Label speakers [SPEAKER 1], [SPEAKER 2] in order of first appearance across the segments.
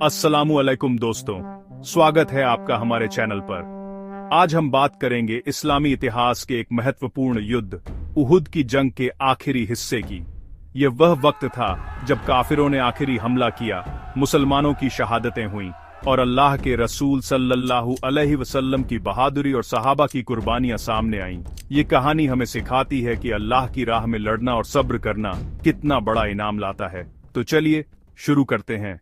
[SPEAKER 1] अस्सलामु अलैकुम दोस्तों, स्वागत है आपका हमारे चैनल पर। आज हम बात करेंगे इस्लामी इतिहास के एक महत्वपूर्ण युद्ध उहुद की जंग के आखिरी हिस्से की। यह वह वक्त था जब काफिरों ने आखिरी हमला किया, मुसलमानों की शहादतें हुईं और अल्लाह के रसूल सल्लल्लाहु अलैहि वसल्लम की बहादुरी और सहाबा की कुर्बानियां सामने आईं। ये कहानी हमें सिखाती है कि अल्लाह की राह में लड़ना और सब्र करना कितना बड़ा इनाम लाता है। तो चलिए शुरू करते हैं।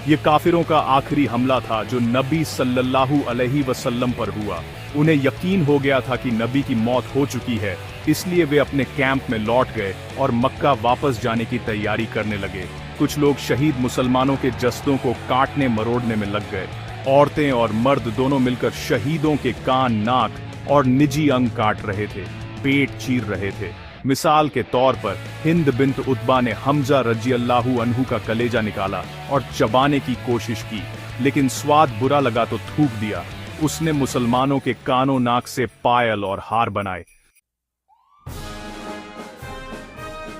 [SPEAKER 1] ये काफिरों का आखिरी हमला था जो नबी सल्लल्लाहु अलैहि वसल्लम पर हुआ। उन्हें यकीन हो गया था कि नबी की मौत हो चुकी है, इसलिए वे अपने कैंप में लौट गए और मक्का वापस जाने की तैयारी करने लगे। कुछ लोग शहीद मुसलमानों के जसदों को काटने मरोड़ने में लग गए। औरतें और मर्द दोनों मिलकर शहीदों के कान, नाक और निजी अंग काट रहे थे, पेट चीर रहे थे। मिसाल के तौर पर हिंद बिन्त उतबा ने हमजा रज़ियल्लाहु अन्हु का कलेजा निकाला और चबाने की कोशिश की, लेकिन स्वाद बुरा लगा तो थूक दिया। उसने मुसलमानों के कानों नाक से पायल और हार बनाए।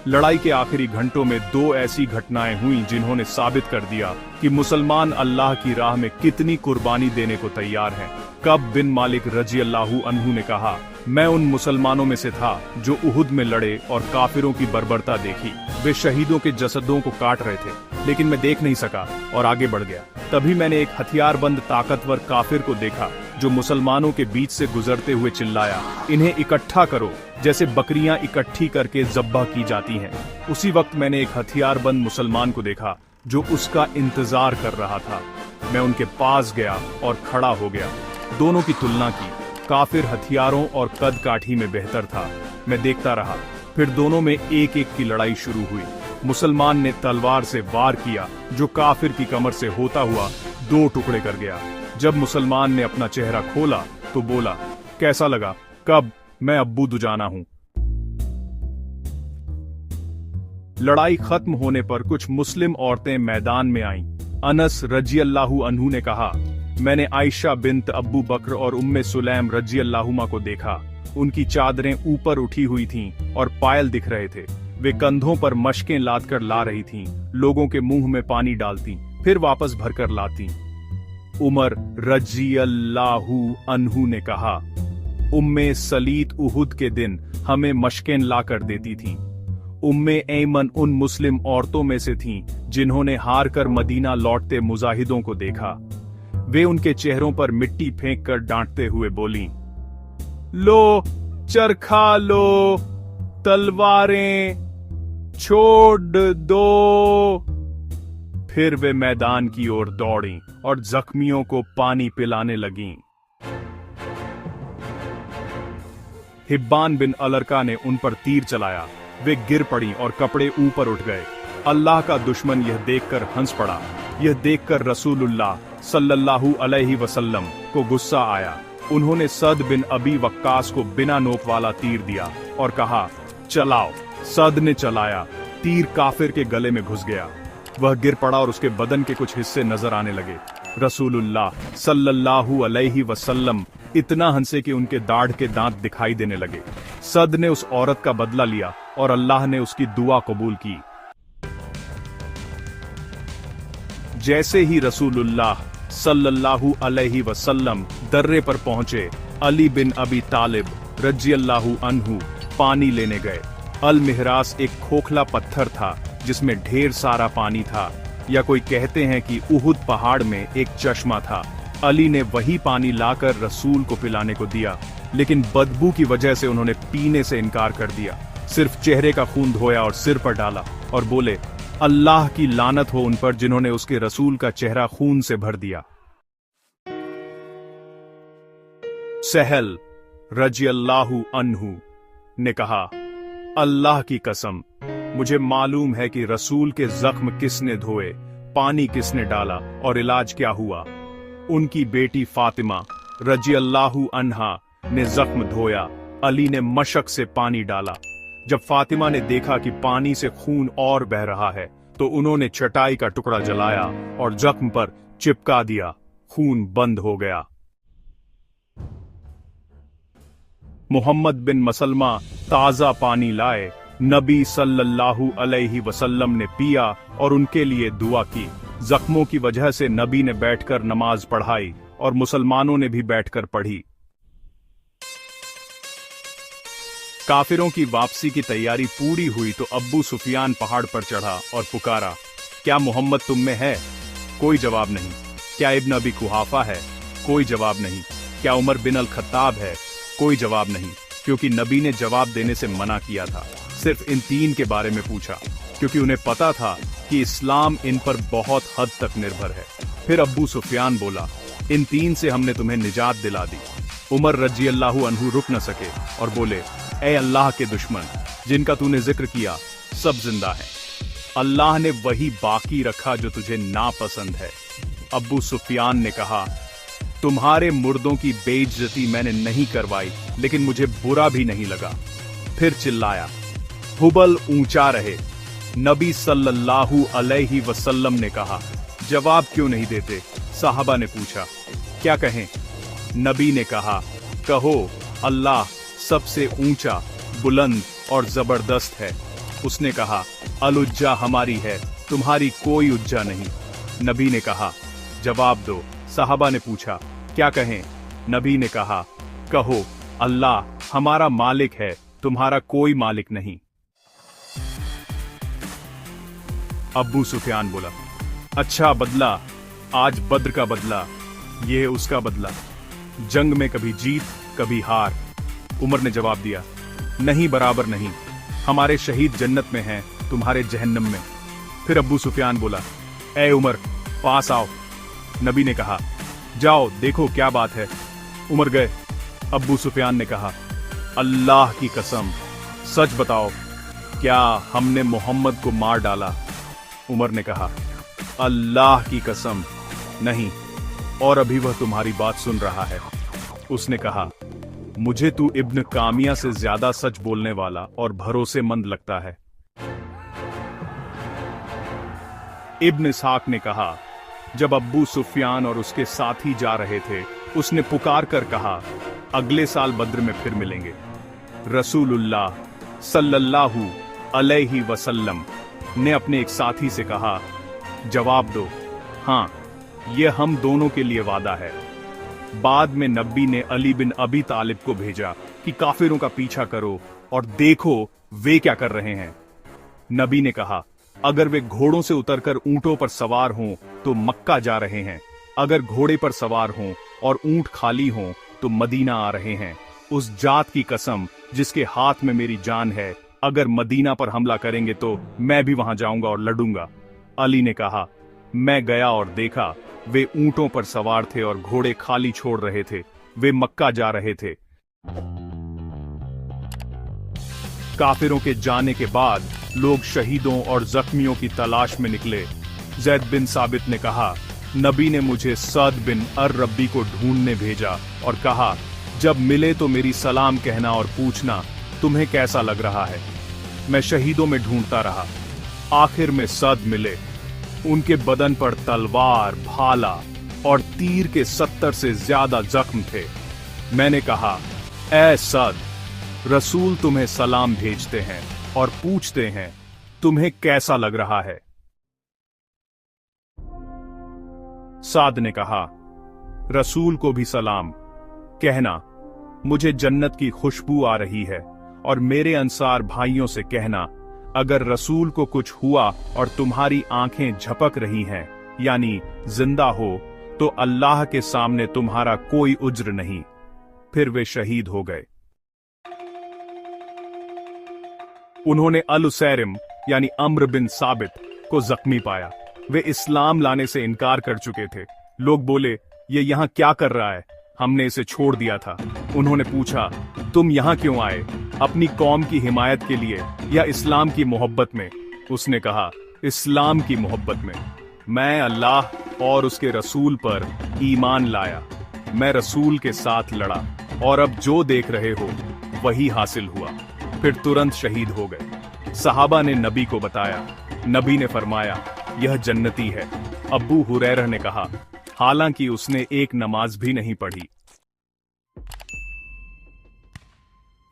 [SPEAKER 1] लड़ाई के आखिरी घंटों में दो ऐसी घटनाएं हुईं जिन्होंने साबित कर दिया कि मुसलमान अल्लाह की राह में कितनी कुर्बानी देने को तैयार हैं। कब बिन मालिक रज़ियल्लाहु अन्हु ने कहा, मैं उन मुसलमानों में से था जो उहुद में लड़े और काफिरों की बर्बरता देखी। वे शहीदों के जसदों को काट रहे थे, लेकिन मैं देख नहीं सका और आगे बढ़ गया। तभी मैंने एक हथियारबंद ताकतवर काफिर को देखा जो मुसलमानों के बीच से गुजरते हुए चिल्लाया, इन्हें इकट्ठा करो, जैसे बकरियां इकट्ठी करके ज़ब्ह की जाती हैं। उसी वक्त मैंने एक हथियारबंद मुसलमान को देखा जो उसका इंतजार कर रहा था। मैं उनके पास गया और खड़ा हो गया। दोनों की तुलना की। काफिर हथियारों और कद काठी में बेहतर था। मैं देखता रहा। फिर दोनों में एक एक की लड़ाई शुरू हुई। मुसलमान ने तलवार से वार किया जो काफिर की कमर से होता हुआ दो टुकड़े कर गया। जब मुसलमान ने अपना चेहरा खोला तो बोला, कैसा लगा? कब? मैं अब्बू दुजाना हूं। लड़ाई खत्म होने पर कुछ मुस्लिम औरतें मैदान में आईं। अनस रज़ियल्लाहु अन्हु ने कहा, मैंने आयशा बिन्त अब्बू बकर और उम्मे सुलैम रज़ियल्लाहुमा को देखा। उनकी चादरें ऊपर उठी हुई थीं और पायल दिख रहे थे। वे कंधों पर मशकें लादकर ला रही थीं, लोगों के मुंह में पानी डालती, फिर वापस भरकर लाती। उमर रज़ियल्लाहु अन्हु ने कहा, उम्मे सलीत उहुद के दिन हमें मशकें ला कर देती थीं। उम्मे ऐमन उन मुस्लिम औरतों में से थीं जिन्होंने हार कर मदीना लौटते मुजाहिदों को देखा। वे उनके चेहरों पर मिट्टी फेंक कर डांटते हुए बोलीं, लो चरखा लो, तलवारें छोड़ दो। फिर वे मैदान की ओर दौड़ीं और जख्मियों को पानी पिलाने लगीं। हिब्बान बिन अलरका ने उन पर तीर चलाया। वे गिर पड़ी और कपड़े ऊपर उठ गए। अल्लाह का दुश्मन यह देखकर हंस पड़ा। यह देखकर रसूलुल्लाह सल्लल्लाहु अलैहि वसल्लम को गुस्सा आया। उन्होंने सद बिन अबी वक्कास को बिना नोक वाला तीर दिया और कहा, चलाओ। सद ने चलाया। तीर काफिर के गले में घुस गया। वह गिर पड़ा और उसके बदन के कुछ हिस्से नजर आने लगे। रसूलुल्लाह सल्लल्लाहु अलैहि वसल्लम इतना हंसे कि उनके दाढ़ के दांत दिखाई देने लगे। सद ने उस औरत का बदला लिया और अल्लाह ने उसकी दुआ कबूल की। जैसे ही रसूलुल्लाह सल्लल्लाहु अलैहि वसल्लम दर्रे पर पहुंचे, अली बिन अबी तालिब रज़ियल्लाहु अन्हु पानी लेने गए। अल मिहरास एक खोखला पत्थर था जिसमें ढेर सारा पानी था, या कोई कहते हैं कि उहुद पहाड़ में एक चश्मा था। अली ने वही पानी लाकर रसूल को पिलाने को दिया, लेकिन बदबू की वजह से उन्होंने पीने से इनकार कर दिया। सिर्फ चेहरे का खून धोया और सिर पर डाला और बोले, अल्लाह की लानत हो उन पर जिन्होंने उसके रसूल का चेहरा खून से भर दिया। सहल रज़ियल्लाहु अन्हु ने कहा, अल्लाह की कसम, मुझे मालूम है कि रसूल के जख्म किसने धोए, पानी किसने डाला और इलाज क्या हुआ। उनकी बेटी फातिमा रज़ियल्लाहु अन्हा ने जख्म धोया। अली ने मशक से पानी डाला। जब फातिमा ने देखा कि पानी से खून और बह रहा है तो उन्होंने चटाई का टुकड़ा जलाया और जख्म पर चिपका दिया। खून बंद हो गया। मुहम्मद बिन मसलमा ताजा पानी लाए नबी सल्लल्लाहु अलैहि वसल्लम ने पिया और उनके लिए दुआ की। जख्मों की वजह से नबी ने बैठकर नमाज पढ़ाई और मुसलमानों ने भी बैठकर पढ़ी। काफिरों की वापसी की तैयारी पूरी हुई तो अब्बू सुफियान पहाड़ पर चढ़ा और पुकारा, क्या मोहम्मद तुम में है? कोई जवाब नहीं। क्या इब्न अबी कुहाफा है? कोई जवाब नहीं। क्या उमर बिन अल खत्ताब है? कोई जवाब नहीं, क्योंकि नबी ने जवाब देने से मना किया था। सिर्फ इन तीन के बारे में पूछा, क्योंकि उन्हें पता था कि इस्लाम इन पर बहुत हद तक निर्भर है। फिर अब्बू सुफियान बोला, इन तीन से हमने तुम्हें निजात दिला दी। उमर रज़ियल्लाहु अन्हु रुक न सके और बोले, ए अल्लाह के दुश्मन, जिनका तूने जिक्र किया सब जिंदा है। अल्लाह ने वही बाकी रखा जो तुझे नापसंद है। अब्बू सुफियान ने कहा, तुम्हारे मुर्दों की बेइज्जती मैंने नहीं करवाई, लेकिन मुझे बुरा भी नहीं लगा। फिर चिल्लाया, हुबल ऊंचा रहे। नबी सल्लल्लाहु अलैहि वसल्लम ने कहा, जवाब क्यों नहीं देते? साहबा ने पूछा, क्या कहें? नबी ने कहा, कहो अल्लाह सबसे ऊंचा, बुलंद और जबरदस्त है। उसने कहा, अल-उज्जा हमारी है, तुम्हारी कोई उज्जा नहीं। नबी ने कहा, जवाब दो। साहबा ने पूछा, क्या कहें? नबी ने कहा, कहो अल्लाह हमारा मालिक है, तुम्हारा कोई मालिक नहीं। अब्बू सुफियान बोला, अच्छा बदला, आज बद्र का बदला, ये है उसका बदला। जंग में कभी जीत कभी हार। उमर ने जवाब दिया, नहीं बराबर नहीं, हमारे शहीद जन्नत में हैं, तुम्हारे जहन्नम में। फिर अब्बू सुफियान बोला, ए उमर पास आओ। नबी ने कहा, जाओ देखो क्या बात है। उमर गए। अब्बू सुफियान ने कहा, अल्लाह की कसम सच बताओ, क्या हमने मोहम्मद को मार डाला? उमर ने कहा, अल्लाह की कसम नहीं, और अभी वह तुम्हारी बात सुन रहा है। उसने कहा, मुझे तू इब्न कामिया से ज्यादा सच बोलने वाला और भरोसेमंद लगता है। इब्न इसहाक ने कहा, जब अब्बू सुफियान और उसके साथी जा रहे थे, उसने पुकार कर कहा, अगले साल बद्र में फिर मिलेंगे। रसूलुल्लाह सल्लल्लाहु अलैहि वसल्लम ने अपने एक साथी से कहा, जवाब दो। हाँ, यह हम दोनों के लिए वादा है। बाद में नबी ने अली बिन अबी तालिब को भेजा कि काफिरों का पीछा करो और देखो वे क्या कर रहे हैं। नबी ने कहा, अगर वे घोड़ों से उतरकर ऊंटों पर सवार हों तो मक्का जा रहे हैं, अगर घोड़े पर सवार हों और ऊंट खाली हों तो मदीना आ रहे हैं। उस जात की कसम जिसके हाथ में मेरी जान है, अगर मदीना पर हमला करेंगे तो मैं भी वहां जाऊंगा और लड़ूंगा। अली ने कहा, मैं गया और देखा, वे ऊंटों पर सवार थे और घोड़े खाली छोड़ रहे थे, वे मक्का जा रहे थे। काफिरों के जाने के बाद लोग शहीदों और जख्मियों की तलाश में निकले। जैद बिन साबित ने कहा, नबी ने मुझे सद बिन अर-रब्बी को ढूंढने भेजा और कहा, जब मिले तो मेरी सलाम कहना और पूछना तुम्हें कैसा लग रहा है। मैं शहीदों में ढूंढता रहा, आखिर में सद मिले। उनके बदन पर तलवार, भाला और तीर के 70 से ज्यादा जख्म थे। मैंने कहा, ऐ सद, रसूल तुम्हें सलाम भेजते हैं और पूछते हैं तुम्हें कैसा लग रहा है। साद ने कहा, रसूल को भी सलाम कहना, मुझे जन्नत की खुशबू आ रही है, और मेरे अंसार भाइयों से कहना, अगर रसूल को कुछ हुआ और तुम्हारी आंखें झपक रही हैं, यानी जिंदा हो, तो अल्लाह के सामने तुम्हारा कोई उज्र नहीं। फिर वे शहीद हो गए। उन्होंने अल-उसैरिम यानी अम्र बिन साबित को जख्मी पाया। वे इस्लाम लाने से इनकार कर चुके थे। लोग बोले, ये यहां क्या कर रहा है? हमने इसे छोड़ दिया था। उन्होंने पूछा, तुम यहां क्यों आए? अपनी कौम की हिमायत के लिए या इस्लाम की मोहब्बत में? उसने कहा, इस्लाम की मोहब्बत में। मैं अल्लाह और उसके रसूल पर ईमान लाया। मैं रसूल के साथ लड़ा और अब जो देख रहे हो वही हासिल हुआ। फिर तुरंत शहीद हो गए। सहाबा ने नबी को बताया। नबी ने फरमाया, यह जन्नती है। अब्बू हुरैरा ने कहा, हालांकि उसने एक नमाज भी नहीं पढ़ी।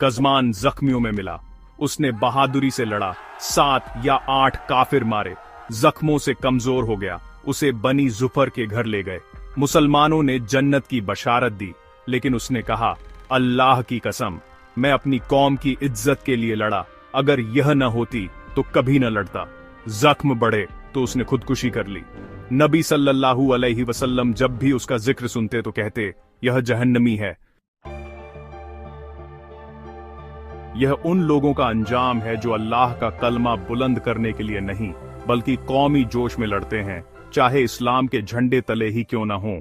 [SPEAKER 1] कज़मान जख्मियों में मिला। उसने बहादुरी से लड़ा, 7 या 8 काफिर मारे, जख्मों से कमजोर हो गया, उसे बनी जुफर के घर ले गए। मुसलमानों ने जन्नत की बशारत दी, लेकिन उसने कहा, अल्लाह की कसम, मैं अपनी कौम की इज्जत के लिए लड़ा, अगर यह न होती तो कभी न लड़ता। जख्म बढ़े तो उसने खुदकुशी कर ली। नबी सल्लल्लाहु अलैहि वसल्लम जब भी उसका जिक्र सुनते तो कहते, यह जहन्नमी है। यह उन लोगों का अंजाम है जो अल्लाह का कलमा बुलंद करने के लिए नहीं, बल्कि कौमी जोश में लड़ते हैं, चाहे इस्लाम के झंडे तले ही क्यों न हों।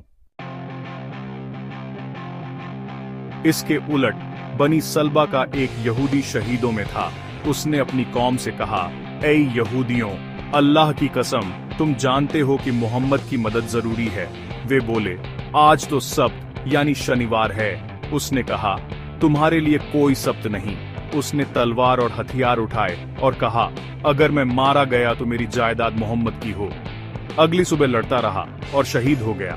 [SPEAKER 1] इसके उलट बनी सलबा का एक यहूदी शहीदों में था। उसने अपनी कौम से कहा, ऐ यहूदियों, अल्लाह की कसम, तुम जानते हो कि मोहम्मद की मदद जरूरी है। वे बोले, आज तो सब्त यानी शनिवार है। उसने कहा, तुम्हारे लिए कोई सब्त नहीं। उसने तलवार और हथियार उठाए और कहा, अगर मैं मारा गया तो मेरी जायदाद मोहम्मद की हो। अगली सुबह लड़ता रहा और शहीद हो गया।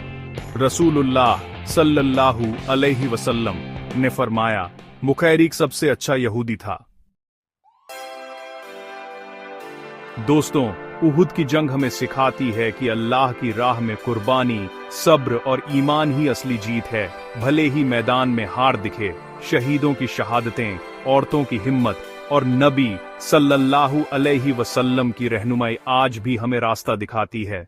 [SPEAKER 1] रसूलुल्लाह सल्लल्लाहु अलैहि वसल्लम ने फरमाया, मुखैरिक सबसे अच्छा यहूदी था। दोस्तों, उहुद की जंग हमें सिखाती है कि अल्लाह की राह में कुर्बानी, सब्र और ईमान ही असली जीत है। भले ही मैदान में हार दिखे, शहीदों की शहादतें, औरतों की हिम्मत और नबी सल्लल्लाहु अलैहि वसल्लम की रहनुमाई आज भी हमें रास्ता दिखाती है।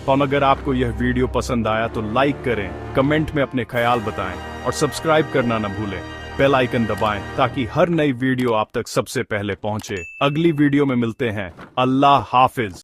[SPEAKER 1] और अगर आपको यह वीडियो पसंद आया तो लाइक करें, कमेंट में अपने ख्याल बताएं और सब्सक्राइब करना न भूलें। बेल आइकन दबाएं ताकि हर नई वीडियो आप तक सबसे पहले पहुंचे। अगली वीडियो में मिलते हैं। अल्लाह हाफिज।